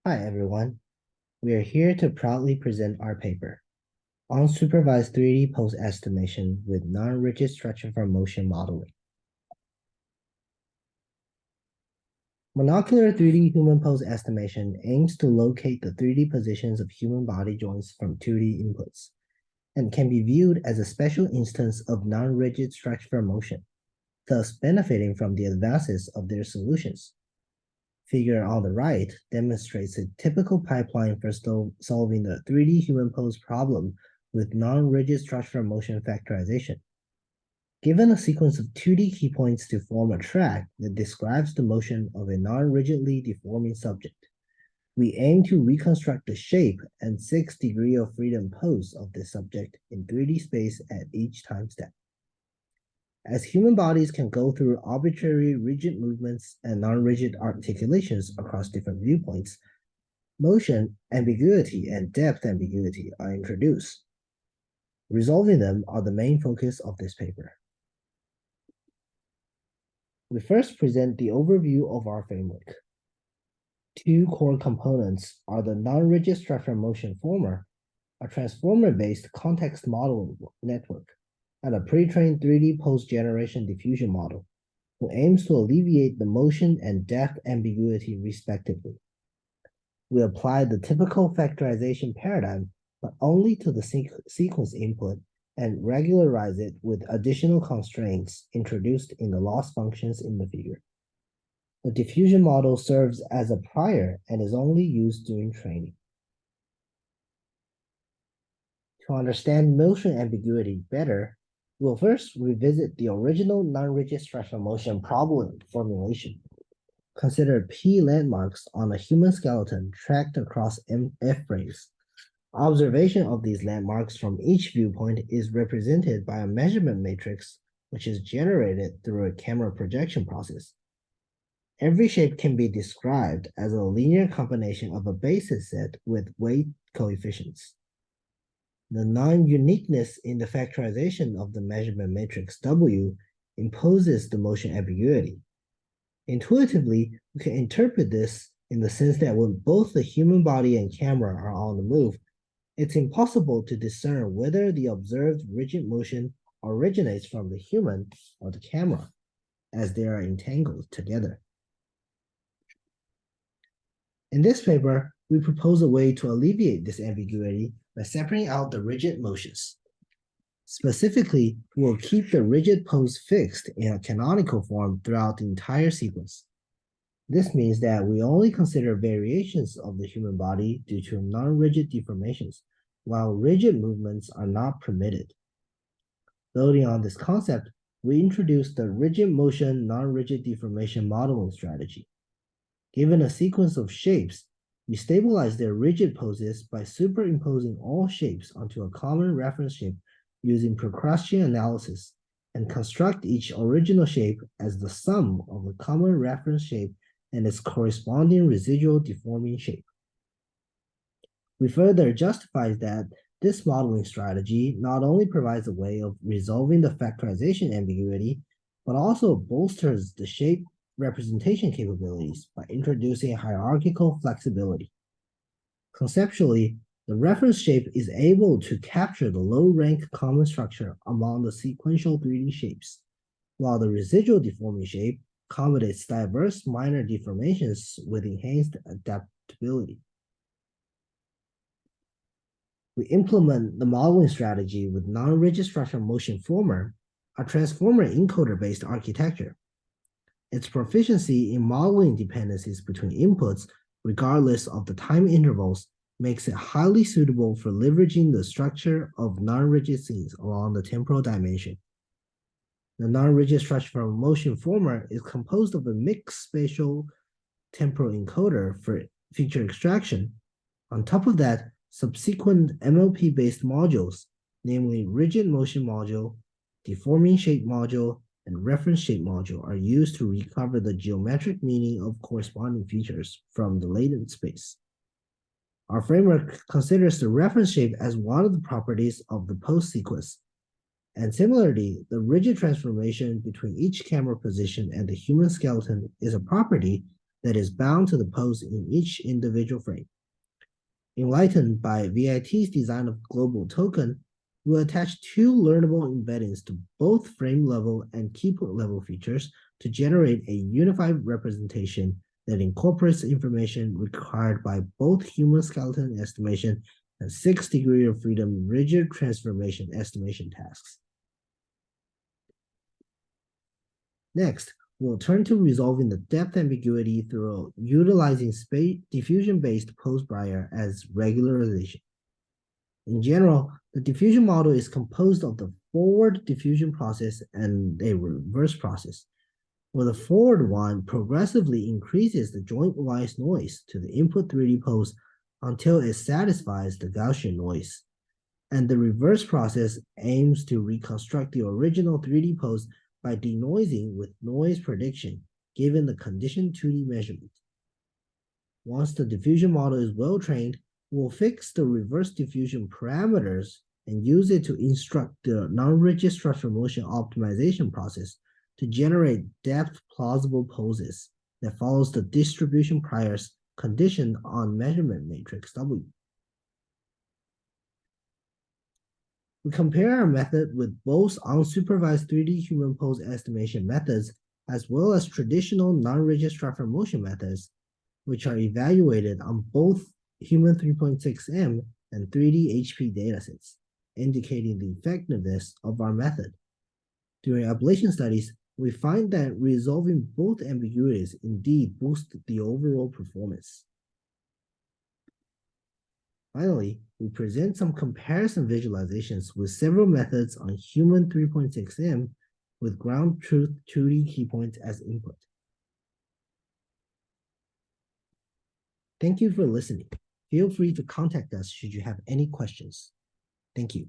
Hi everyone, we are here to proudly present our paper, Unsupervised 3D Pose Estimation with Non-Rigid Structure for Motion Modeling. Monocular 3D human pose estimation aims to locate the 3D positions of human body joints from 2D inputs, and can be viewed as a special instance of non-rigid structure for motion, thus benefiting from the advances of their solutions. Figure on the right demonstrates a typical pipeline for solving the 3D human pose problem with non-rigid structural motion factorization. Given a sequence of 2D key points to form a track that describes the motion of a non-rigidly deforming subject, we aim to reconstruct the shape and 6 degree of freedom pose of the subject in 3D space at each time step. As human bodies can go through arbitrary rigid movements and non-rigid articulations across different viewpoints, motion ambiguity and depth ambiguity are introduced. Resolving them are the main focus of this paper. We first present the overview of our framework. Two core components are the non-rigid structure motion former, a transformer-based context modeling network, and a pre-trained 3D post-generation diffusion model, who aims to alleviate the motion and depth ambiguity respectively. We apply the typical factorization paradigm, but only to the sequence input, and regularize it with additional constraints introduced in the loss functions in the figure. The diffusion model serves as a prior and is only used during training. To understand motion ambiguity better, we'll first revisit the original non-rigid structural motion problem formulation. Consider P landmarks on a human skeleton tracked across F-frames. Observation of these landmarks from each viewpoint is represented by a measurement matrix, which is generated through a camera projection process. Every shape can be described as a linear combination of a basis set with weight coefficients. The non-uniqueness in the factorization of the measurement matrix W imposes the motion ambiguity. Intuitively, we can interpret this in the sense that when both the human body and camera are on the move, it's impossible to discern whether the observed rigid motion originates from the human or the camera, as they are entangled together. In this paper, we propose a way to alleviate this ambiguity by separating out the rigid motions. Specifically, we'll keep the rigid pose fixed in a canonical form throughout the entire sequence. This means that we only consider variations of the human body due to non-rigid deformations, while rigid movements are not permitted. Building on this concept, we introduce the rigid motion non-rigid deformation modeling strategy. Given a sequence of shapes, we stabilize their rigid poses by superimposing all shapes onto a common reference shape using Procrustean analysis, and construct each original shape as the sum of the common reference shape and its corresponding residual deforming shape. We further justify that this modeling strategy not only provides a way of resolving the factorization ambiguity, but also bolsters the shape representation capabilities by introducing hierarchical flexibility. Conceptually, the reference shape is able to capture the low-rank common structure among the sequential 3D shapes, while the residual deforming shape accommodates diverse minor deformations with enhanced adaptability. We implement the modeling strategy with non-rigid structure motion former, a transformer encoder-based architecture. Its proficiency in modeling dependencies between inputs, regardless of the time intervals, makes it highly suitable for leveraging the structure of non-rigid scenes along the temporal dimension. The non-rigid structure from motion former is composed of a mixed spatial-temporal encoder for feature extraction. On top of that, subsequent MLP-based modules, namely rigid motion module, deforming shape module, and reference shape module, are used to recover the geometric meaning of corresponding features from the latent space. Our framework considers the reference shape as one of the properties of the pose sequence, and similarly, the rigid transformation between each camera position and the human skeleton is a property that is bound to the pose in each individual frame. Enlightened by VIT's design of global token, we'll attach two learnable embeddings to both frame level and keypoint level features to generate a unified representation that incorporates information required by both human skeleton estimation and 6-degree of freedom rigid transformation estimation tasks. Next, we'll turn to resolving the depth ambiguity through utilizing diffusion-based post-Breyer as regularization. In general, the diffusion model is composed of the forward diffusion process and a reverse process, where the forward one progressively increases the joint-wise noise to the input 3D pose until it satisfies the Gaussian noise. And the reverse process aims to reconstruct the original 3D pose by denoising with noise prediction, given the conditioned 2D measurement. Once the diffusion model is well trained, we'll fix the reverse diffusion parameters and use it to instruct the non-rigid structural motion optimization process to generate depth plausible poses that follows the distribution priors conditioned on measurement matrix W. We compare our method with both unsupervised 3D human pose estimation methods as well as traditional non-rigid structural motion methods, which are evaluated on both human 3.6M and 3D HP datasets, indicating the effectiveness of our method. During ablation studies, we find that resolving both ambiguities indeed boosts the overall performance. Finally, we present some comparison visualizations with several methods on human 3.6M with ground truth 2D key points as input. Thank you for listening. Feel free to contact us should you have any questions. Thank you.